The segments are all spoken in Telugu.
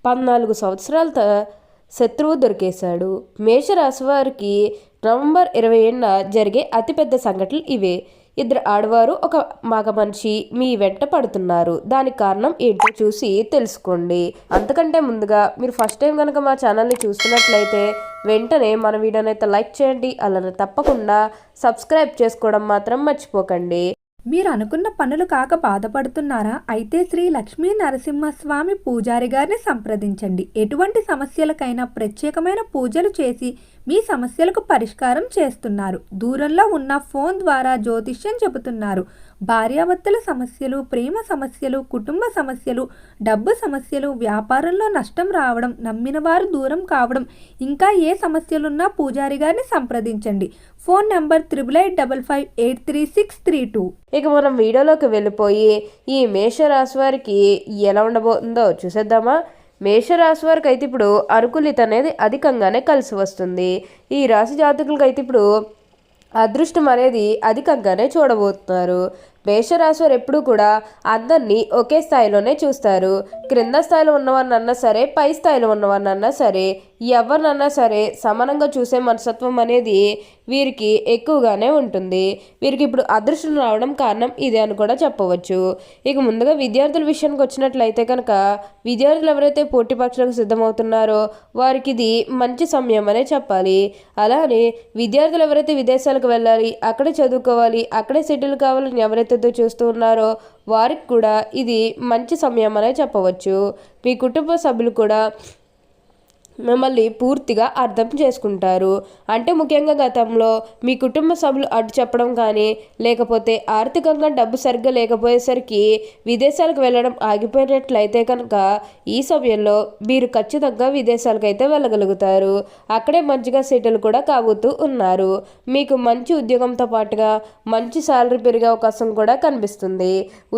14 సంవత్సరాల శత్రువు దొరికేశాడు. మేషరాశి వారికి నవంబర్ 20న జరిగే అతిపెద్ద సంఘటనలు ఇవే. ఇద్దరు ఆడవారు ఒక మగ మనిషి మీ వెంట పడుతున్నారు. దానికి కారణం ఏంటో చూసి తెలుసుకోండి. అంతకంటే ముందుగా మీరు ఫస్ట్ టైం కనుక మా ఛానల్ని చూస్తున్నట్లయితే వెంటనే మన వీడియోని అయితే లైక్ చేయండి. అలానే తప్పకుండా సబ్స్క్రైబ్ చేసుకోవడం మాత్రం మర్చిపోకండి. మీరు అనుకున్న పనులు కాక బాధపడుతున్నారా? అయితే శ్రీ లక్ష్మీ నరసింహస్వామి పూజారి గారిని సంప్రదించండి. ఎటువంటి సమస్యలకైనా ప్రత్యేకమైన పూజలు చేసి మీ సమస్యలకు పరిష్కారం చేస్తున్నారు. దూరంలో ఉన్న ఫోన్ ద్వారా జ్యోతిష్యం చెబుతున్నారు. భార్యాభర్తల సమస్యలు, ప్రేమ సమస్యలు, కుటుంబ సమస్యలు, డబ్బు సమస్యలు, వ్యాపారంలో నష్టం రావడం, నమ్మిన వారు దూరం కావడం, ఇంకా ఏ సమస్యలున్నా పూజారి గారిని సంప్రదించండి. Phone number 8855833632. ఇక మనం వీడియోలోకి వెళ్ళిపోయి ఈ మేషరాశి వారికి ఎలా ఉండబోతుందో చూసేద్దామా. మేషరాశి వారికి అయితే ఇప్పుడు అనుకూలిత అనేది అధికంగానే కలిసి వస్తుంది. ఈ రాశి జాతకులకు అయితే ఇప్పుడు అదృష్టం అనేది అధికంగానే చూడబోతున్నారు. మేషరాశి వారు ఎప్పుడూ కూడా అందరినీ ఒకే స్థాయిలోనే చూస్తారు. క్రింద స్థాయిలో ఉన్నవారినన్నా సరే, పై స్థాయిలో ఉన్నవారినన్నా సరే, ఎవరినన్నా సరే సమానంగా చూసే మనస్తత్వం అనేది వీరికి ఎక్కువగానే ఉంటుంది. వీరికి ఇప్పుడు అదృష్టం రావడం కారణం ఇదే అని కూడా చెప్పవచ్చు. ఇక ముందుగా విద్యార్థుల విషయానికి వచ్చినట్లయితే కనుక విద్యార్థులు ఎవరైతే పోటీ పరీక్షలకు సిద్ధమవుతున్నారో వారికి ఇది మంచి సమయం అనే చెప్పాలి. అలానే విద్యార్థులు ఎవరైతే విదేశాలకు వెళ్ళాలి, అక్కడే చదువుకోవాలి, అక్కడే సెటిల్ కావాలని ఎవరైతే చూస్తూ ఉన్నారో వారికి కూడా ఇది మంచి సమయం అనే చెప్పవచ్చు. మీ కుటుంబ సభ్యులు కూడా మిమ్మల్ని పూర్తిగా అర్థం చేసుకుంటారు. అంటే ముఖ్యంగా గతంలో మీ కుటుంబ సభ్యులు అడ్డు చెప్పడం కానీ, లేకపోతే ఆర్థికంగా డబ్బు సరిగ్గా లేకపోయేసరికి విదేశాలకు వెళ్ళడం ఆగిపోయినట్లయితే కనుక ఈ సమయంలో మీరు ఖచ్చితంగా విదేశాలకు అయితే వెళ్ళగలుగుతారు. అక్కడే మంచిగా సెటిల్ కూడా కాబోతూ ఉన్నారు. మీకు మంచి ఉద్యోగంతో పాటుగా మంచి శాలరీ పెరిగే అవకాశం కూడా కనిపిస్తుంది.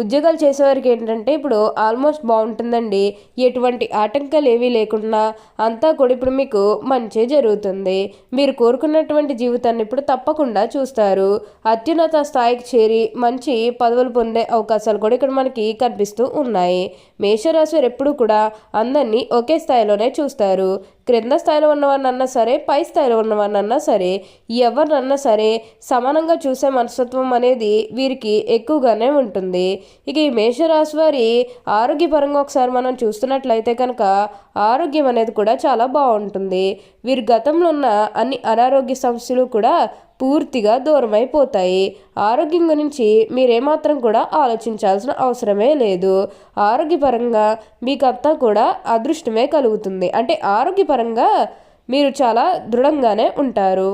ఉద్యోగాలు చేసేవారికి ఏంటంటే ఇప్పుడు ఆల్మోస్ట్ బాగుంటుందండి. ఎటువంటి ఆటంకాలు ఏవీ లేకుండా అంతా కూడా ఇప్పుడు మీకు మంచి జరుగుతుంది. మీరు కోరుకున్నటువంటి జీవితాన్ని ఇప్పుడు తప్పకుండా చూస్తారు. అత్యున్నత స్థాయికి చేరి మంచి పదవులు పొందే అవకాశాలు కూడా ఇక్కడ మనకి కనిపిస్తూ ఉన్నాయి. మేషరాశి వారు ఎప్పుడు కూడా అందరినీ ఒకే స్థాయిలోనే చూస్తారు. క్రింద స్థాయిలో ఉన్నవారినన్నా సరే, పై స్థాయిలో ఉన్నవారినన్నా సరే, ఎవరినన్నా సరే సమానంగా చూసే మనస్తత్వం అనేది వీరికి ఎక్కువగానే ఉంటుంది. ఇక ఈ మేషరాశి వారి ఆరోగ్యపరంగా ఒకసారి మనం చూస్తున్నట్లయితే కనుక ఆరోగ్యం అనేది కూడా చాలా బాగుంటుంది. వీరి గతంలో ఉన్న అన్ని అనారోగ్య సమస్యలు కూడా పూర్తిగా దూరం అయిపోతాయి. ఆరోగ్యం గురించి మీరేమాత్రం కూడా ఆలోచించాల్సిన అవసరమే లేదు. ఆరోగ్యపరంగా మీకంతా కూడా అదృష్టమే కలుగుతుంది. అంటే ఆరోగ్యపరంగా మీరు చాలా దృఢంగానే ఉంటారు.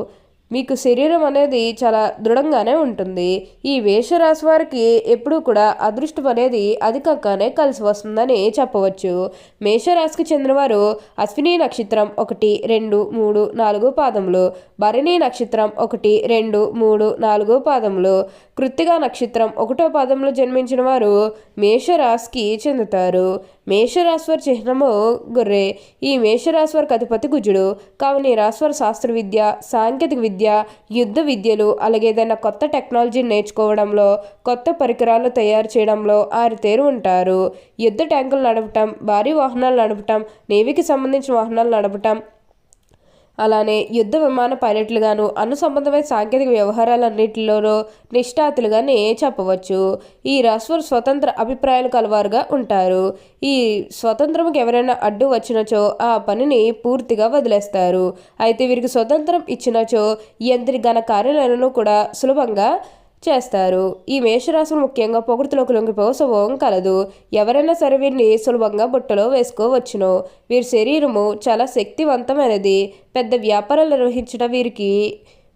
మీకు శరీరం అనేది చాలా దృఢంగానే ఉంటుంది. ఈ మేషరాశి వారికి ఎప్పుడూ కూడా అదృష్టం అనేది అధికంగానే కలిసి వస్తుందని చెప్పవచ్చు. మేషరాశికి చెందినవారు అశ్విని నక్షత్రం 1, 2, 3, 4 పాదములు, భరణి నక్షత్రం 1, 2, 3, 4 పాదములు, కృత్తికా నక్షత్రం 1వ పాదంలో జన్మించిన వారు మేషరాశికి చెందుతారు. మేషరాశి వారి చిహ్నము గొర్రె. ఈ మేషరాశి వారికి అధిపతి కుజుడు. కావున ఈ రాశి వారు శాస్త్ర విద్య, సాంకేతిక విద్య, యుద్ధ విద్యలు, అలాగే ఏదైనా కొత్త టెక్నాలజీని నేర్చుకోవడంలో, కొత్త పరికరాలు తయారు చేయడంలో ఆరితేరు ఉంటారు. యుద్ధ ట్యాంకులు నడపటం, భారీ వాహనాలు నడపటం, నేవీకి సంబంధించిన వాహనాలు నడపటం, అలానే యుద్ధ విమాన పైలట్లుగాను అను సంబంధమైన సాంకేతిక వ్యవహారాలన్నింటిలోనూ నిష్ఠాతులుగానే చెప్పవచ్చు. ఈ రాశివారు స్వతంత్ర అభిప్రాయాలు కలవారుగా ఉంటారు. ఈ స్వతంత్రంకి ఎవరైనా అడ్డు వచ్చినచో ఆ పనిని పూర్తిగా వదిలేస్తారు. అయితే వీరికి స్వతంత్రం ఇచ్చినచో ఎంతటి ఘన కార్యాలను కూడా సులభంగా చేస్తారు. ఈ మేషరాశులు ముఖ్యంగా పొగడ్తలోకి లొంగిపోయే స్వభావం కలదు. ఎవరైనా సరే వీరిని సులభంగా బుట్టలో వేసుకోవచ్చును. వీరి శరీరము చాలా శక్తివంతమైనది. పెద్ద వ్యాపారాలు నిర్వహించడం వీరికి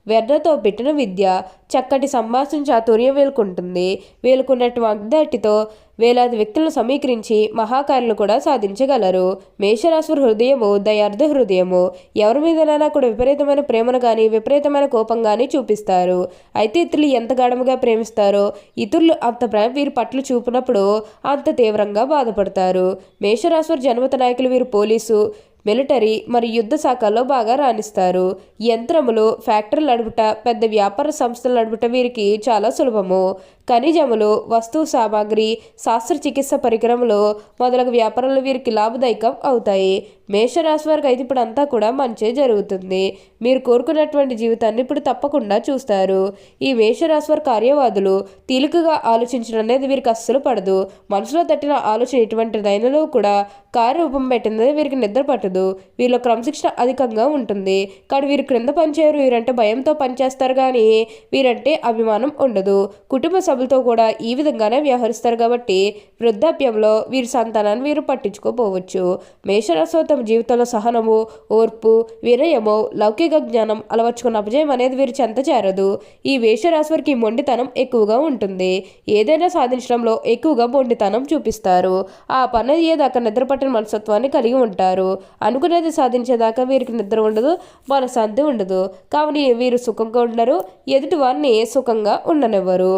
వెన్నతో పెట్టిన విద్య. చక్కటి సంభాషణ చాతుర్యం వీలుకుంటుంది. వీలుకున్నట్టు వాగ్దాటితో వేలాది వ్యక్తులను సమీకరించి మహాకార్యాలు కూడా సాధించగలరు. మేషరాశి హృదయము దయార్థ హృదయము. ఎవరి మీదనైనా కూడా విపరీతమైన ప్రేమను కానీ విపరీతమైన కోపం కానీ చూపిస్తారు. అయితే ఇతరులు ఎంత గాఢముగా ప్రేమిస్తారో ఇతరులు అంత ప్రేమ వీరి పట్ల చూపినప్పుడు అంత తీవ్రంగా బాధపడతారు. మేషరాశి జన్మత నాయకులు వీరు పోలీసు, మిలిటరీ మరియు యుద్ధ శాఖల్లో బాగా రాణిస్తారు. యంత్రములు, ఫ్యాక్టరీలు నడుపుట, పెద్ద వ్యాపార సంస్థలు నడుపుట వీరికి చాలా సులభము. ఖనిజములు, వస్తు సామాగ్రి, శస్త్రచికిత్స పరికరములు మొదలగు వ్యాపారాలు వీరికి లాభదాయకం అవుతాయి. మేషరాశి వారికి అయితే ఇప్పుడు అంతా కూడా మంచి జరుగుతుంది. మీరు కోరుకున్నటువంటి జీవితాన్ని ఇప్పుడు తప్పకుండా చూస్తారు. ఈ మేషరాశి వారి కార్యవాదులు తేలికగా ఆలోచించడం అనేది వీరికి అస్సలు పడదు. మనసులో తట్టిన ఆలోచన ఎటువంటి దైనలో కూడా కార్యరూపం పెట్టినది వీరికి నిద్ర పట్టదు. వీళ్ళ క్రమశిక్షణ అధికంగా ఉంటుంది. కానీ వీరు క్రింద పనిచేయరు. వీరంటే భయంతో పనిచేస్తారు కానీ వీరంటే అభిమానం ఉండదు. కుటుంబ సభ్యులతో కూడా ఈ విధంగానే వ్యవహరిస్తారు కాబట్టి వృద్ధాప్యంలో వీరి సంతానాన్ని వీరు పట్టించుకోపోవచ్చు. మేషరాశి తమ జీవితంలో సహనము, ఓర్పు, వినయము, లౌకిక జ్ఞానం అలవర్చుకున్న అపజయం అనేది వీరు చెంత చేరదు. ఈ మేషరాశి వారికి మొండితనం ఎక్కువగా ఉంటుంది. ఏదైనా సాధించడంలో ఎక్కువగా మొండితనం చూపిస్తారు. ఆ పని అయ్యేదాకా నిద్రపట్టిన మనస్తత్వాన్ని కలిగి ఉంటారు. అనుకునేది సాధించేదాకా వీరికి నిద్ర ఉండదు, మనశ్శాంతి ఉండదు. కావున వీరు సుఖంగా ఉండరు, ఎదుటి వారిని సుఖంగా ఉండనివ్వరు.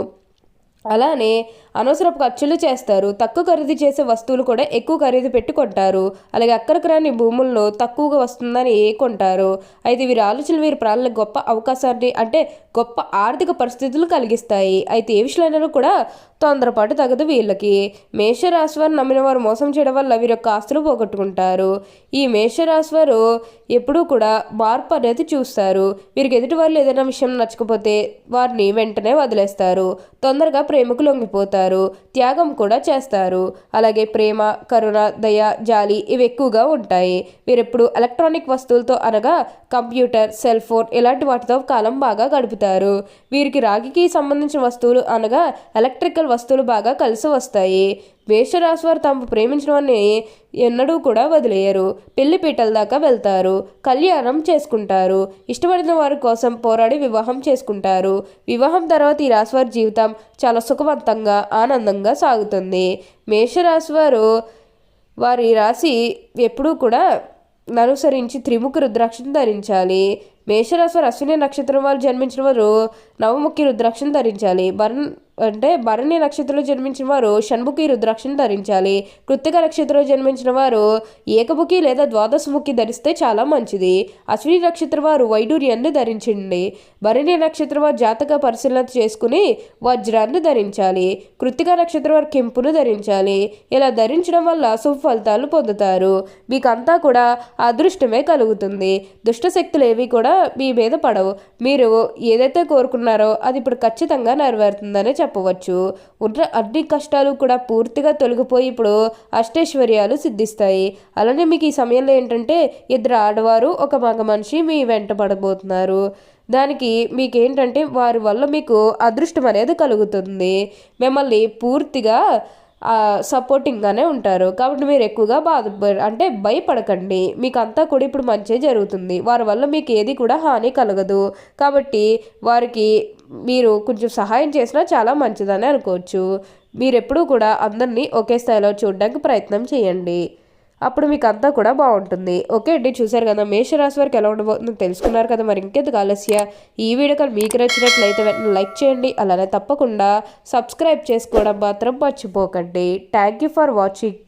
అలానే అనవసరపు ఖర్చులు చేస్తారు. తక్కువ ఖరీదు చేసే వస్తువులు కూడా ఎక్కువ ఖరీదు పెట్టి కొంటారు. అలాగే అక్కడికి రాని భూముల్లో తక్కువగా వస్తుందని కొంటారు. అయితే వీరి ఆలోచనలు వీరి ప్రాణాలకు గొప్ప అవకాశాన్ని అంటే గొప్ప ఆర్థిక పరిస్థితులు కలిగిస్తాయి. అయితే ఏ విషయంలో కూడా తొందరపాటు తగదు వీళ్ళకి. మేషరాశి వారు నమ్మిన వారు మోసం చేయడం వల్ల వీరి యొక్క ఆస్తులు పోగొట్టుకుంటారు. ఈ మేషరాశి వారు ఎప్పుడూ కూడా మార్పు అనేది చూస్తారు. వీరికి ఎదుటి వాళ్ళు ఏదైనా విషయం నచ్చకపోతే వారిని వెంటనే వదిలేస్తారు. తొందరగా ప్రేమకు లొంగిపోతారు. త్యాగం కూడా చేస్తారు. అలాగే ప్రేమ, కరుణ, దయ, జాలి ఇవి ఎక్కువగా ఉంటాయి. వీరెప్పుడు ఎలక్ట్రానిక్ వస్తువులతో అనగా కంప్యూటర్, సెల్ ఫోన్ ఇలాంటి వాటితో కాలం బాగా గడుపుతారు. వీరికి రాగికి సంబంధించిన వస్తువులు అనగా ఎలక్ట్రికల్ వస్తువులు బాగా కలిసి వస్తాయి. మేషరాశి వారు తాము ప్రేమించిన వారిని ఎన్నడూ కూడా వదిలేయరు. పెళ్లి పీటల దాకా వెళ్తారు. కళ్యాణం చేసుకుంటారు. ఇష్టపడిన వారి కోసం పోరాడి వివాహం చేసుకుంటారు. వివాహం తర్వాత ఈ రాశి వారి జీవితం చాలా సుఖవంతంగా ఆనందంగా సాగుతుంది. మేషరాశి వారి రాశి ఎప్పుడూ కూడా అనుసరించి త్రిముఖ రుద్రాక్షను ధరించాలి. మేషరాశి వారు అశ్విని నక్షత్రం వారు జన్మించిన వారు నవముఖి రుద్రాక్షను ధరించాలి. భరణి నక్షత్రంలో జన్మించిన వారు షణ్ముఖి రుద్రాక్షను ధరించాలి. కృత్తిక నక్షత్రంలో జన్మించిన వారు ఏకముఖి లేదా ద్వాదశముఖి ధరిస్తే చాలా మంచిది. అశ్విని నక్షత్రం వారు వైడూర్యాన్ని ధరించండి. భరణి నక్షత్రం వారు జాతక పరిశీలన చేసుకుని వజ్రాన్ని ధరించాలి. కృత్తిక నక్షత్రం వారు కెంపును ధరించాలి. ఇలా ధరించడం వల్ల శుభ ఫలితాలు పొందుతారు. మీకంతా కూడా అదృష్టమే కలుగుతుంది. దుష్ట శక్తులు ఏవి కూడా మీ మీద పడవు. మీరు ఏదైతే కోరుకున్నారో అది ఇప్పుడు ఖచ్చితంగా నెరవేరుతుందనే చెప్పవచ్చు. ఉన్న అన్ని కష్టాలు కూడా పూర్తిగా తొలగిపోయి ఇప్పుడు అష్టైశ్వర్యాలు సిద్ధిస్తాయి. అలానే మీకు ఈ సమయంలో ఏంటంటే 2 ఆడవారు 1 మగ మనిషి మీ వెంట పడబోతున్నారు. దానికి మీకేంటంటే వారి వల్ల మీకు అదృష్టం అనేది కలుగుతుంది. మిమ్మల్ని పూర్తిగా సపోర్టింగ్గానే ఉంటారు. కాబట్టి మీరు ఎక్కువగా భయపడకండి. మీకు అంతా కూడా ఇప్పుడు మంచి జరుగుతుంది. వారి వల్ల మీకు ఏది కూడా హాని కలగదు. కాబట్టి వారికి మీరు కొంచెం సహాయం చేసినా చాలా మంచిదని అనుకోవచ్చు. మీరు ఎప్పుడూ కూడా అందరినీ ఒకే స్థాయిలో చూడడానికి ప్రయత్నం చేయండి. అప్పుడు మీకు అంతా కూడా బాగుంటుంది. ఓకే అండి, చూసారు కదా మేషరాశి వారికి ఎలా ఉండబోతుందో తెలుసుకున్నారు కదా. మరి ఇంకెందుకు ఆలస్యం, ఈ వీడియో కానీ మీకు నచ్చినట్లయితే వెంటనే లైక్ చేయండి. అలానే తప్పకుండా సబ్స్క్రైబ్ చేసుకోవడం మాత్రం మర్చిపోకండి. Thank you for watching.